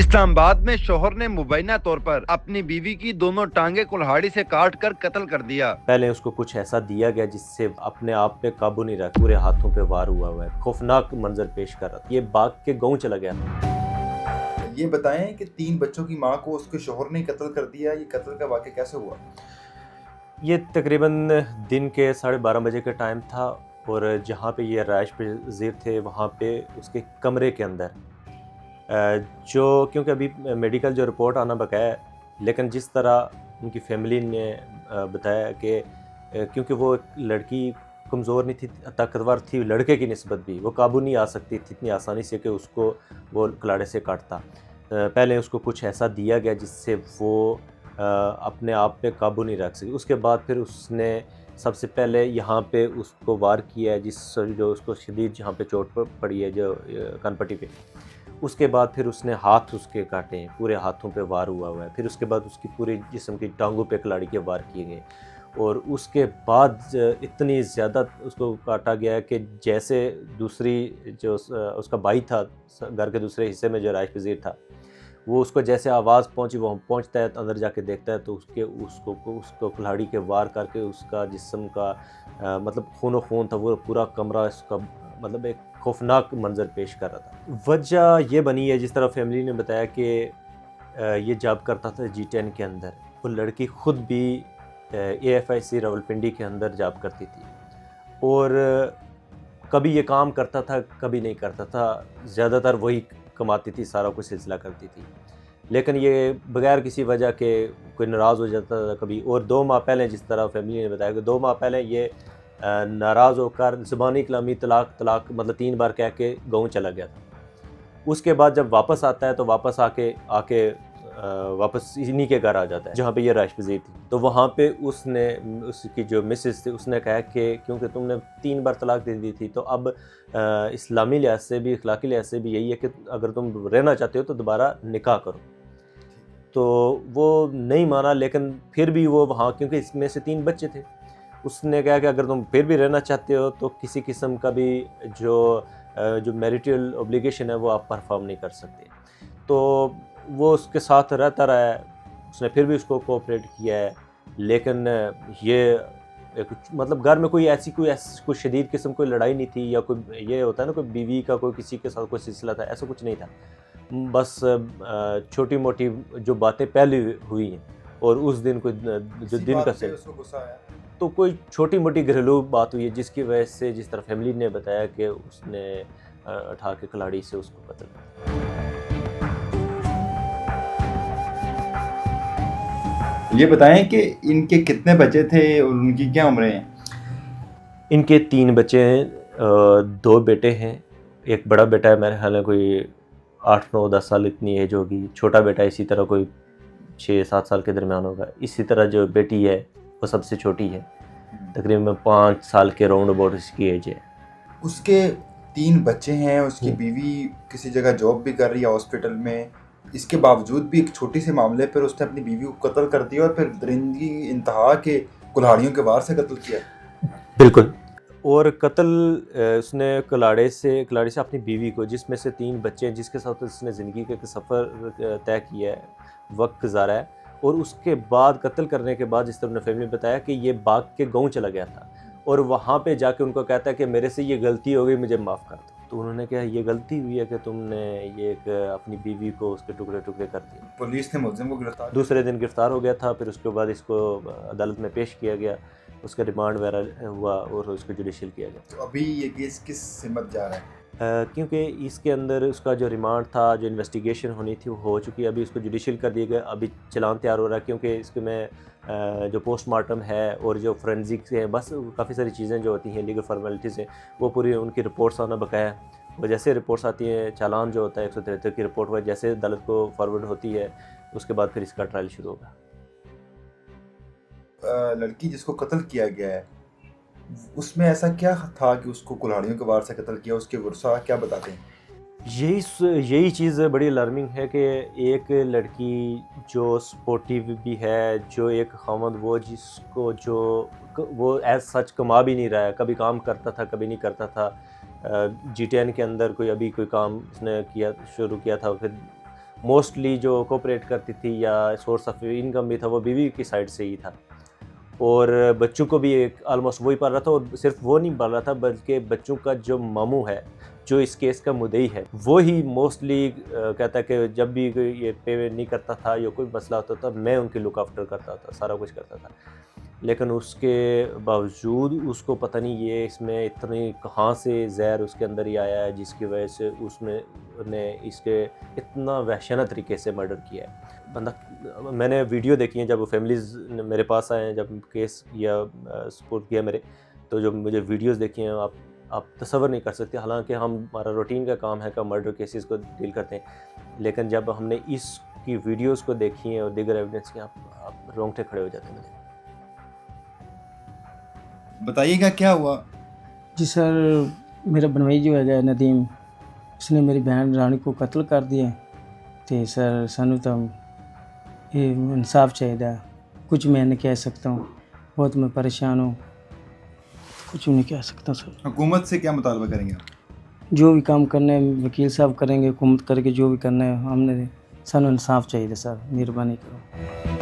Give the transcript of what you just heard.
इस्लामाबाद में शोहर ने मुबैना तौर पर अपनी बीवी की दोनों टांगे कुल्हाड़ी से काट कर कत्ल कर दिया। पहले उसको कुछ ऐसा दिया गया जिससे अपने आप पे काबू नहीं रहा, पूरे हाथों पे वार हुआ है, खौफनाक मंजर पेश कर रहा था। ये भाग के गाँव चला गया था। ये बताएं कि 3 बच्चों की मां को उसके शोहर ने कत्ल कर दिया। ये कत्ल का वाक़या कैसे हुआ? ये तकरीबन दिन के 12:30 बजे का टाइम था और जहाँ पे ये रहायश पज़ीर थे वहाँ पे उसके कमरे के अंदर जो क्योंकि अभी मेडिकल जो रिपोर्ट आना बकाया है, लेकिन जिस तरह उनकी फैमिली ने बताया कि क्योंकि वो लड़की कमज़ोर नहीं थी, ताकतवर थी, लड़के की निस्बत भी वो काबू नहीं आ सकती थी इतनी आसानी से कि उसको वो कुल्हाड़े से काटता। पहले उसको कुछ ऐसा दिया गया जिससे वो अपने आप पे काबू नहीं रख सकी। उसके बाद फिर उसने सबसे पहले यहाँ पे उसको वार किया है, जो उसको शदीद जहाँ पे चोट पड़ी है, जो कनपट्टी पे। उसके बाद फिर उसने हाथ उसके काटे हैं, पूरे हाथों पे वार हुआ है। फिर उसके बाद उसकी पूरी जिस्म की टांगों पे कुल्हाड़ी के वार किए गए और उसके बाद इतनी ज़्यादा उसको काटा गया कि जैसे दूसरी जो उसका भाई था घर के दूसरे हिस्से में जो रहायश पज़ीर था, वो उसको जैसे आवाज़ पहुंची, वो पहुंचता है तो अंदर जाके देखता है तो उसको कुल्हाड़ी के वार करके उसका जिस्म का मतलब खून खून था, वो पूरा कमरा इसका मतलब एक खौफनाक मंजर पेश कर रहा था। वजह ये बनी है, जिस तरह फैमिली ने बताया कि ये जॉब करता था G10 के अंदर। वो लड़की ख़ुद भी AFIC रावलपिंडी के अंदर जॉब करती थी और कभी ये काम करता था, कभी नहीं करता था। ज़्यादातर वही कमाती थी, सारा कुछ सिलसिला करती थी, लेकिन ये बगैर किसी वजह के कोई नाराज़ हो जाता था कभी। और 2 माह पहले, जिस तरह फैमिली ने बताया कि 2 माह पहले ये नाराज़ होकर ज़बानी कलामी तलाक तलाक मतलब 3 बार कह के गाँव चला गया था। उसके बाद जब वापस आता है तो वापस आके वापस इन्हीं के घर आ जाता है जहाँ पे ये रहायश पज़ीर थी। तो वहाँ पे उसने उसकी जो मिसेस थी उसने कहा कि क्योंकि तुमने 3 बार तलाक दे दी थी तो अब इस्लामी लिहाज से भी, अखलाकी लिहाज से भी यही है कि अगर तुम रहना चाहते हो तो दोबारा निकाह करो। तो वो नहीं माना, लेकिन फिर भी वो वहाँ, क्योंकि इसमें से 3 बच्चे थे, उसने कहा कि अगर तुम फिर भी रहना चाहते हो तो किसी किस्म का भी जो मैरिटल ऑब्लिगेशन है वो आप परफॉर्म नहीं कर सकते। तो वो उसके साथ रहता रहा है, उसने फिर भी उसको कोऑपरेट किया है, लेकिन ये मतलब घर में कोई शदीद किस्म कोई लड़ाई नहीं थी, या कोई ये होता है ना कोई बीवी का कोई किसी के साथ कोई सिलसिला था, ऐसा कुछ नहीं था। बस छोटी मोटी जो बातें पहले हुई हैं और उस दिन कोई जो दिन का से तो कोई छोटी मोटी घरेलू बात हुई है जिसकी वजह से, जिस तरह फैमिली ने बताया कि उसने उठा के कुल्हाड़ी से उसको कत्ल कर दिया। ये बताएं कि इनके कितने बच्चे थे और उनकी क्या उम्रें हैं? इनके 3 बच्चे हैं, 2 बेटे हैं। एक बड़ा बेटा है, मेरे ख्याल में कोई 8, 9, 10 साल इतनी एज होगी। छोटा बेटा इसी तरह कोई 6, 7 साल के दरमियान होगा। इसी तरह जो बेटी है वो सबसे छोटी है, तकरीबन 5 साल के राउंड अबाउट इसकी एज है। उसके 3 बच्चे हैं, उसकी बीवी किसी जगह जॉब भी कर रही है हॉस्पिटल में। इसके बावजूद भी एक छोटी से मामले पर उसने अपनी बीवी को कत्ल कर दिया और फिर दरिंदगी इंतहा के कुल्हाड़ियों के वार से कत्ल किया। बिल्कुल। और कत्ल उसने कुल्हाड़ी से अपनी बीवी को, जिसमें से 3 बच्चे हैं, जिसके साथ उसने ज़िंदगी का सफ़र तय किया है, वक्त गुजारा है, और उसके बाद कत्ल करने के बाद जिस तरह उन्होंने फैमिली बताया कि ये भाग के गाँव चला गया था और वहाँ पे जाके उनको कहता है कि मेरे से ये गलती हो गई, मुझे माफ़ कर दो। तो उन्होंने कहा ये गलती हुई है कि तुमने ये एक अपनी बीवी को उसके टुकड़े टुकड़े कर दिए। पुलिस ने मुलजिम को गिरफ्तार दूसरे दिन गिरफ्तार हो गया था। फिर उसके बाद इसको अदालत में पेश किया गया, उसका रिमांड वगैरह हुआ और उसको जुडिशल किया गया। तो अभी ये केस किस सिमत जा रहा है? क्योंकि इसके अंदर उसका जो रिमांड था, जो इन्वेस्टिगेशन होनी थी वो हो चुकी है। अभी उसको जुडिशल कर दिया गया, अभी चलान तैयार हो रहा है, क्योंकि इसके में जो पोस्टमार्टम है और जो फोरेंसिक है, बस काफ़ी सारी चीज़ें जो होती हैं, लीगल फॉर्मेलिटीज़ हैं, वो पूरी उनकी रिपोर्ट्स आना बकाया है। वो जैसे रिपोर्ट्स आती हैं, चालान जो होता है 173 की रिपोर्ट वो जैसे अदालत को फॉरवर्ड होती है, उसके बाद फिर इसका ट्रायल शुरू होगा। लड़की जिसको कत्ल किया गया है, उसमें ऐसा क्या था कि उसको कुल्हाड़ियों के वार से कत्ल किया? उसके वर्सा क्या बताते हैं? यही चीज़ बड़ी अलार्मिंग है कि एक लड़की जो स्पोर्टिव भी है, जो एक खामद, वो जिसको वो एज सच कमा भी नहीं रहा है, कभी काम करता था कभी नहीं करता था। G10 के अंदर कोई काम उसने शुरू किया था, फिर मोस्टली जो कोऑपरेट करती थी या सोर्स ऑफ इनकम भी था वो बीवी की साइड से ही था, और बच्चों को भी एक ऑलमोस्ट वही पाल रहा था। और सिर्फ वो नहीं पाल रहा था बल्कि बच्चों का जो मामू है, जो इस केस का मुद्दई है, वो ही मोस्टली कहता है कि जब भी कोई ये पे नहीं करता था या कोई मसला होता था, मैं उनकी लुक आफ्टर करता था, सारा कुछ करता था। लेकिन उसके बावजूद उसको पता नहीं ये इसमें इतनी कहाँ से जहर उसके अंदर ही आया है जिसकी वजह से उसने इसके इतना वहशाना तरीके से मर्डर किया है बंदा। मैंने वीडियो देखी है, जब वो फैमिलीज़ मेरे पास आए हैं, जब केस या सपोर्ट किया मेरे, तो जो मुझे वीडियोस देखी हैं आप तसव्वुर नहीं कर सकते। हालांकि हमारा रूटीन का काम है कि मर्डर केसेस को डील करते हैं, लेकिन जब हमने इसकी वीडियोस को देखी हैं और दीगर एविडेंस की, आप रोंगटे खड़े हो जाते हैं। मुझे बताइएगा क्या हुआ? जी सर, मेरा बनवाई जो है नदीम, उसने मेरी बहन रानी को कत्ल कर दिया। तो सर सानू तो ये इंसाफ चाहिए, कुछ मैं नहीं कह सकता हूँ, बहुत मैं परेशान हूँ, कुछ नहीं कह सकता सर। हुकूमत से क्या मुतालबा करेंगे आप? जो भी काम करना है वकील साहब करेंगे, हुकूमत करके जो भी करना है, हमने सानू इंसाफ चाहिए सर, मेहरबानी करो।